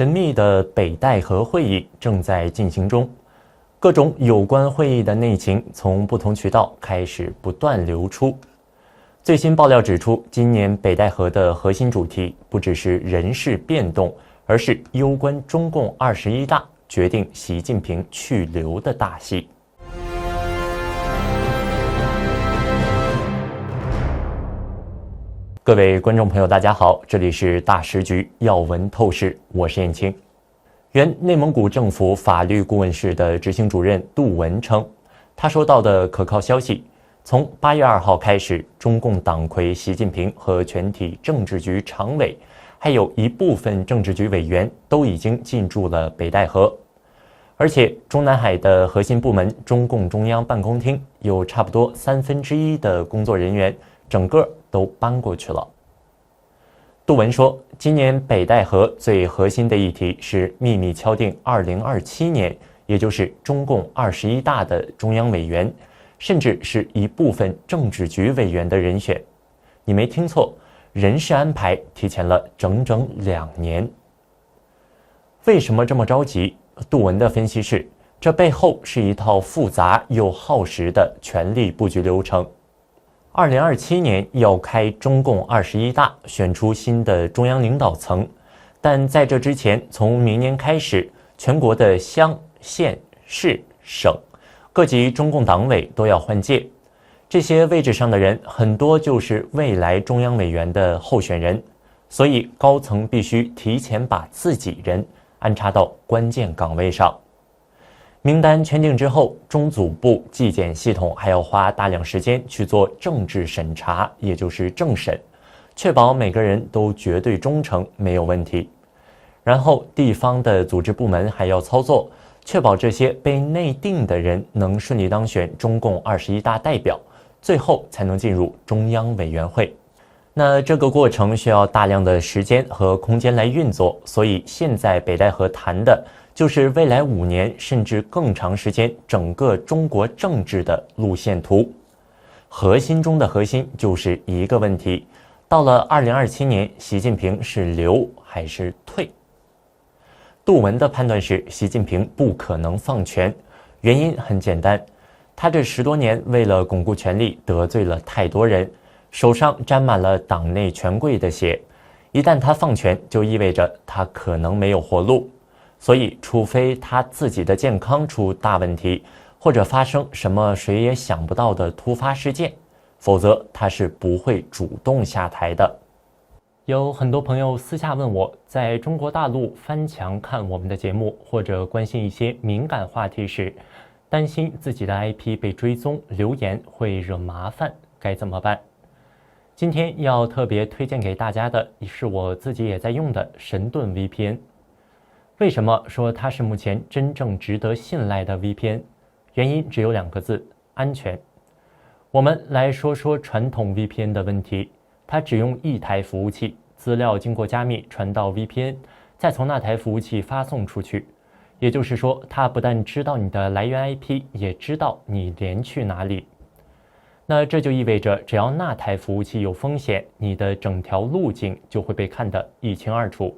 神秘的北戴河会议正在进行中，各种有关会议的内情从不同渠道开始不断流出。最新爆料指出，今年北戴河的核心主题不只是人事变动，而是攸关中共21大决定习近平去留的大戏。各位观众朋友，大家好，这里是大时局要闻透视，我是燕青。原内蒙古政府法律顾问室的执行主任杜文称，他收到的可靠消息，从8月2号开始，中共党魁习近平和全体政治局常委，还有一部分政治局委员都已经进驻了北戴河，而且中南海的核心部门中共中央办公厅有差不多1/3的工作人员整个都搬过去了。杜文说，今年北戴河最核心的议题是秘密敲定2027年，也就是中共21大的中央委员，甚至是一部分政治局委员的人选。你没听错，人事安排提前了整整2年。为什么这么着急？杜文的分析是，这背后是一套复杂又耗时的权力布局流程。2027年要开中共21大，选出新的中央领导层，但在这之前，从明年开始，全国的乡、县、市、省各级中共党委都要换届，这些位置上的人很多就是未来中央委员的候选人，所以高层必须提前把自己人安插到关键岗位上。名单圈定之后，中组部纪检系统还要花大量时间去做政治审查，也就是政审，确保每个人都绝对忠诚，没有问题。然后地方的组织部门还要操作，确保这些被内定的人能顺利当选中共21大代表，最后才能进入中央委员会。那这个过程需要大量的时间和空间来运作，所以现在北戴河谈的就是未来5年甚至更长时间整个中国政治的路线图。核心中的核心就是一个问题，到了2027年，习近平是留还是退？杜文的判断是，习近平不可能放权，原因很简单，他这10多年为了巩固权力得罪了太多人，手上沾满了党内权贵的血，一旦他放权，就意味着他可能没有活路。所以除非他自己的健康出大问题，或者发生什么谁也想不到的突发事件，否则他是不会主动下台的。有很多朋友私下问我，在中国大陆翻墙看我们的节目，或者关心一些敏感话题时，担心自己的 IP 被追踪，留言会惹麻烦，该怎么办？今天要特别推荐给大家的是我自己也在用的神盾 VPN。为什么说它是目前真正值得信赖的 VPN？ 原因只有2个字：安全。我们来说说传统 VPN 的问题，它只用一台服务器，资料经过加密传到 VPN， 再从那台服务器发送出去。也就是说，它不但知道你的来源 IP， 也知道你连去哪里。那这就意味着，只要那台服务器有风险，你的整条路径就会被看得一清二楚。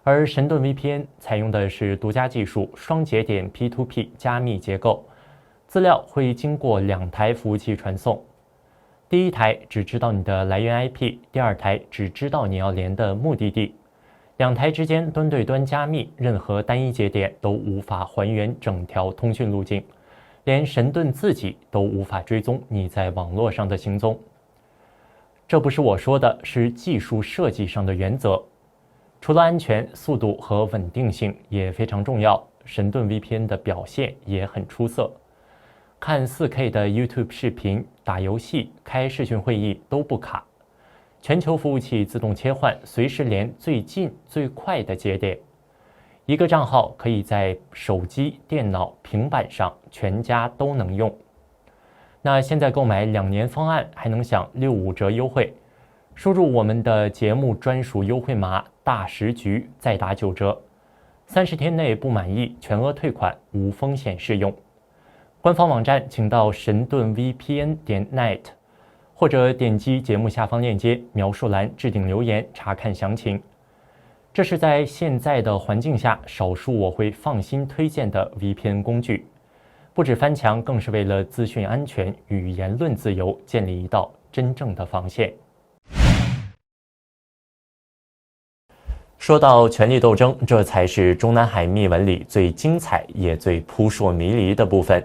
而神盾 VPN 采用的是独家技术，双节点 P2P 加密结构，资料会经过2台服务器传送。第一台只知道你的来源 IP， 第2台只知道你要连的目的地。2台之间端对端加密，任何单一节点都无法还原整条通讯路径，连神盾自己都无法追踪你在网络上的行踪。这不是我说的，是技术设计上的原则。除了安全，速度和稳定性也非常重要，神盾 VPN 的表现也很出色。看 4K 的 YouTube 视频、打游戏、开视讯会议都不卡，全球服务器自动切换，随时连最近最快的节点。一个账号可以在手机、电脑、平板上全家都能用。那现在购买2年方案还能享65折优惠，输入我们的节目专属优惠码大时局，再打9折，30天内不满意全额退款，无风险适用。官方网站请到神盾 VPN.net， 或者点击节目下方链接描述栏置顶留言查看详情。这是在现在的环境下少数我会放心推荐的 VPN 工具。不止翻墙，更是为了资讯安全与言论自由建立一道真正的防线。说到权力斗争，这才是中南海秘闻里最精彩也最扑朔迷离的部分。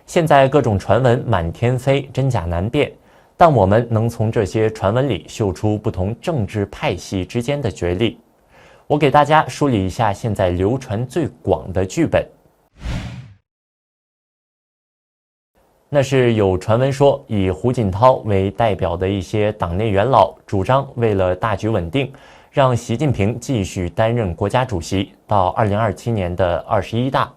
现在各种传闻满天飞，真假难辨，但我们能从这些传闻里嗅出不同政治派系之间的角力。我给大家梳理一下现在流传最广的剧本。那是有传闻说，以胡锦涛为代表的一些党内元老主张，为了大局稳定，让习近平继续担任国家主席到2027年的21大，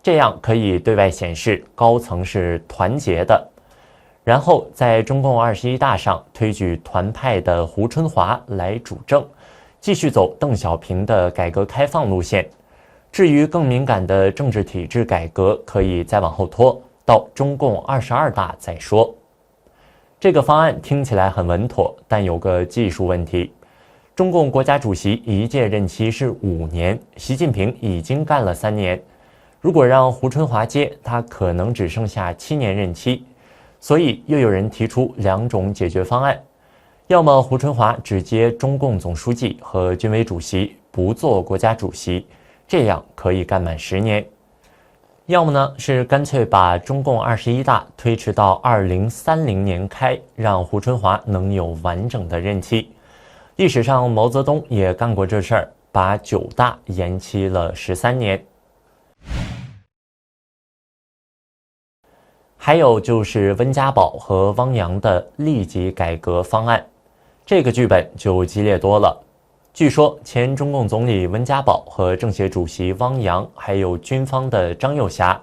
这样可以对外显示高层是团结的。然后在中共21大上推举团派的胡春华来主政，继续走邓小平的改革开放路线。至于更敏感的政治体制改革，可以再往后拖，到中共22大再说。这个方案听起来很稳妥，但有个技术问题。中共国家主席一届任期是5年，习近平已经干了3年，如果让胡春华接，他可能只剩下7年任期。所以又有人提出2种解决方案，要么胡春华只接中共总书记和军委主席，不做国家主席，这样可以干满10年。要么呢是干脆把中共21大推迟到2030年开，让胡春华能有完整的任期。历史上毛泽东也干过这事儿，把9大延期了13年。还有就是温家宝和汪洋的立即改革方案，这个剧本就激烈多了。据说前中共总理温家宝和政协主席汪洋，还有军方的张又侠，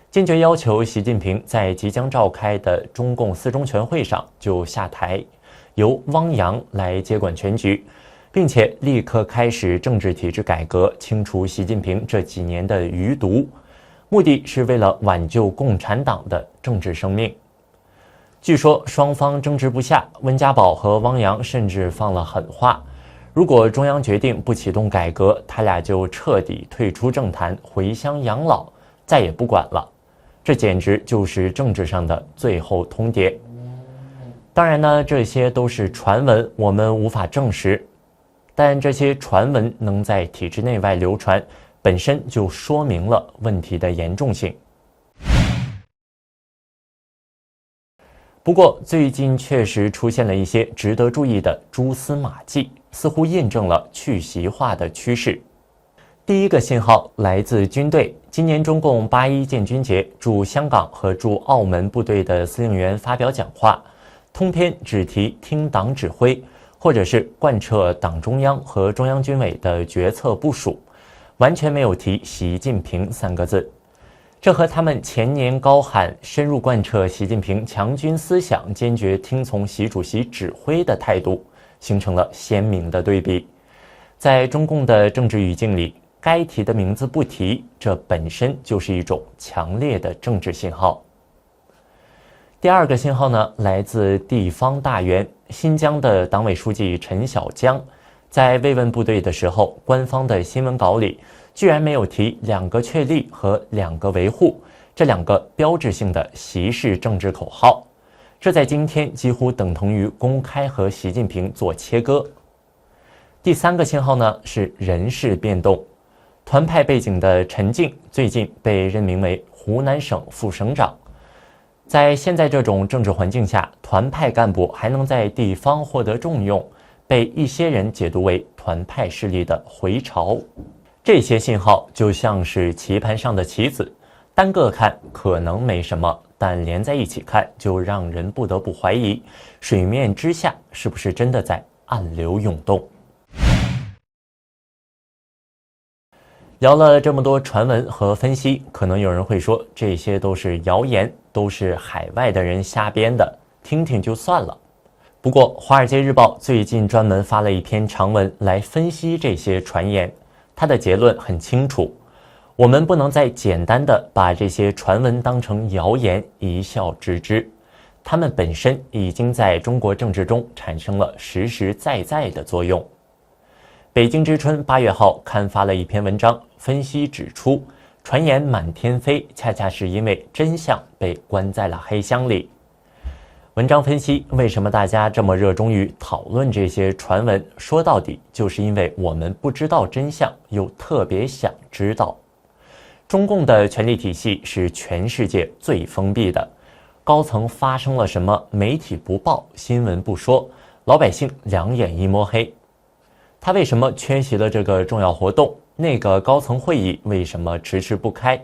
坚决要求习近平在即将召开的中共4中全会上就下台，由汪洋来接管全局，并且立刻开始政治体制改革，清除习近平这几年的余毒，目的是为了挽救共产党的政治生命。据说双方争执不下，温家宝和汪洋甚至放了狠话，如果中央决定不启动改革，他俩就彻底退出政坛，回乡养老，再也不管了。这简直就是政治上的最后通牒。当然呢，这些都是传闻，我们无法证实，但这些传闻能在体制内外流传，本身就说明了问题的严重性。不过最近确实出现了一些值得注意的蛛丝马迹，似乎印证了去习化的趋势。第一个信号来自军队，今年中共8·1建军节，驻香港和驻澳门部队的司令员发表讲话，通篇只提听党指挥，或者是贯彻党中央和中央军委的决策部署，完全没有提习近平3个字。这和他们前年高喊深入贯彻习近平强军思想，坚决听从习主席指挥的态度形成了鲜明的对比。在中共的政治语境里，该提的名字不提，这本身就是一种强烈的政治信号。第二个信号呢，来自地方大员，新疆的党委书记陈小江在慰问部队的时候，官方的新闻稿里居然没有提2个确立和2个维护这2个标志性的习式政治口号，这在今天几乎等同于公开和习近平做切割。第3个信号呢，是人事变动，团派背景的陈静最近被任命为湖南省副省长。在现在这种政治环境下，团派干部还能在地方获得重用，被一些人解读为团派势力的回潮。这些信号就像是棋盘上的棋子，单个看可能没什么，但连在一起看就让人不得不怀疑，水面之下是不是真的在暗流涌动。聊了这么多传闻和分析，可能有人会说这些都是谣言，都是海外的人瞎编的，听听就算了。不过《华尔街日报》最近专门发了一篇长文来分析这些传言，他的结论很清楚，我们不能再简单的把这些传闻当成谣言一笑置之，它们本身已经在中国政治中产生了实实在在的作用。北京之春8月号刊发了一篇文章，分析指出，传言满天飞，恰恰是因为真相被关在了黑箱里。文章分析，为什么大家这么热衷于讨论这些传闻，说到底就是因为我们不知道真相，又特别想知道。中共的权力体系是全世界最封闭的，高层发生了什么，媒体不报，新闻不说，老百姓两眼一摸黑。他为什么缺席了这个重要活动？那个高层会议为什么迟迟不开？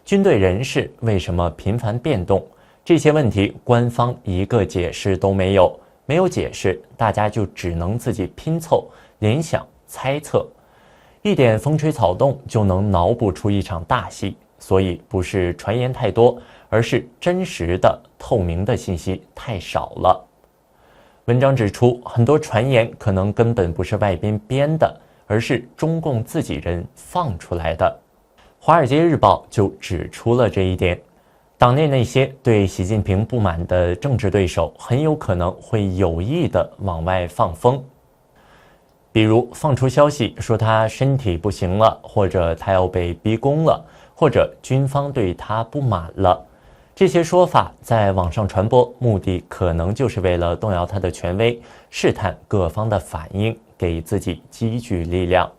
军队人事为什么频繁变动？这些问题官方一个解释都没有，没有解释，大家就只能自己拼凑、联想、猜测，一点风吹草动就能脑补出一场大戏。所以不是传言太多，而是真实的、透明的信息太少了。文章指出，很多传言可能根本不是外边编的，而是中共自己人放出来的。《华尔街日报》就指出了这一点。党内那些对习近平不满的政治对手，很有可能会有意地往外放风，比如放出消息说他身体不行了，或者他要被逼宫了，或者军方对他不满了。这些说法在网上传播，目的可能就是为了动摇他的权威，试探各方的反应，给自己积聚力量。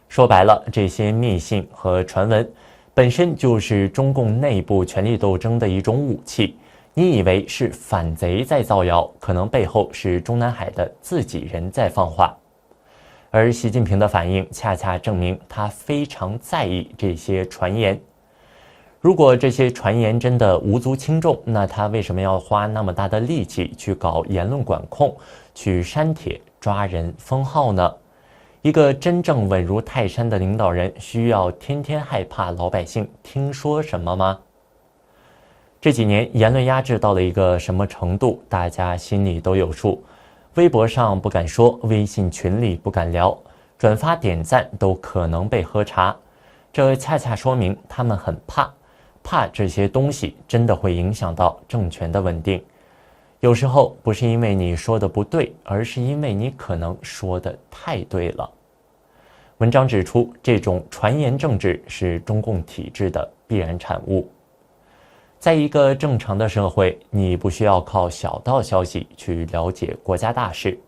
说白了，这些密信和传闻本身就是中共内部权力斗争的一种武器。你以为是反贼在造谣，可能背后是中南海的自己人在放话。而习近平的反应恰恰证明他非常在意这些传言。如果这些传言真的无足轻重，那他为什么要花那么大的力气去搞言论管控，去删帖、抓人、封号呢？一个真正稳如泰山的领导人，需要天天害怕老百姓听说什么吗？这几年言论压制到了一个什么程度，大家心里都有数。微博上不敢说，微信群里不敢聊，转发点赞都可能被喝茶。这恰恰说明他们很怕这些东西真的会影响到政权的稳定。有时候不是因为你说的不对，而是因为你可能说的太对了。文章指出，这种传言政治是中共体制的必然产物。在一个正常的社会，你不需要靠小道消息去了解国家大事，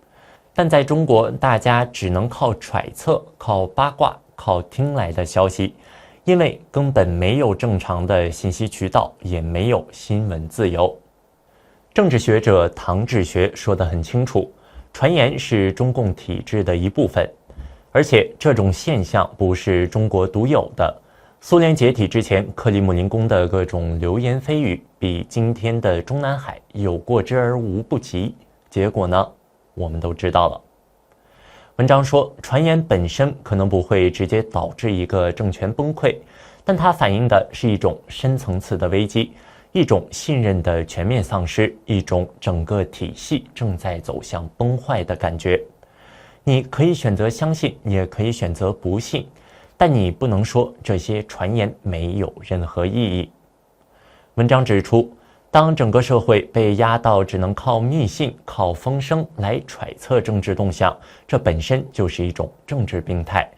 但在中国，大家只能靠揣测、靠八卦、靠听来的消息，因为根本没有正常的信息渠道，也没有新闻自由。政治学者唐志学说得很清楚，传言是中共体制的一部分，而且这种现象不是中国独有的。苏联解体之前，克里姆林宫的各种流言蜚语比今天的中南海有过之而无不及。结果呢，我们都知道了。文章说，传言本身可能不会直接导致一个政权崩溃，但它反映的是一种深层次的危机，一种信任的全面丧失，一种整个体系正在走向崩坏的感觉。你可以选择相信，也可以选择不信，但你不能说这些传言没有任何意义。文章指出，当整个社会被压到只能靠密信、靠风声来揣测政治动向，这本身就是一种政治病态。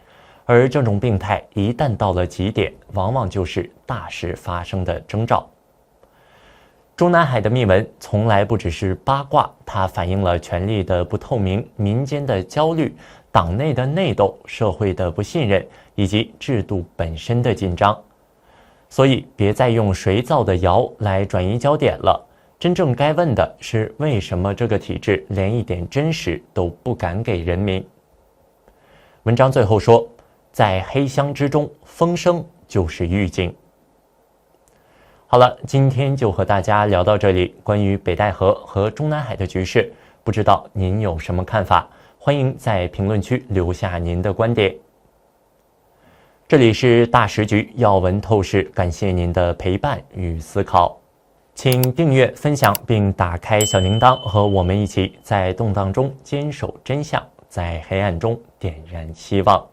而这种病态一旦到了极点，往往就是大事发生的征兆。中南海的密文从来不只是八卦，它反映了权力的不透明、民间的焦虑、党内的内斗、社会的不信任以及制度本身的紧张。所以别再用谁造的谣来转移焦点了，真正该问的是，为什么这个体制连一点真实都不敢给人民？文章最后说，在黑箱之中，风声就是预警。好了，今天就和大家聊到这里。关于北戴河和中南海的局势，不知道您有什么看法？欢迎在评论区留下您的观点。这里是大时局要闻透视，感谢您的陪伴与思考。请订阅、分享并打开小铃铛，和我们一起在动荡中坚守真相，在黑暗中点燃希望。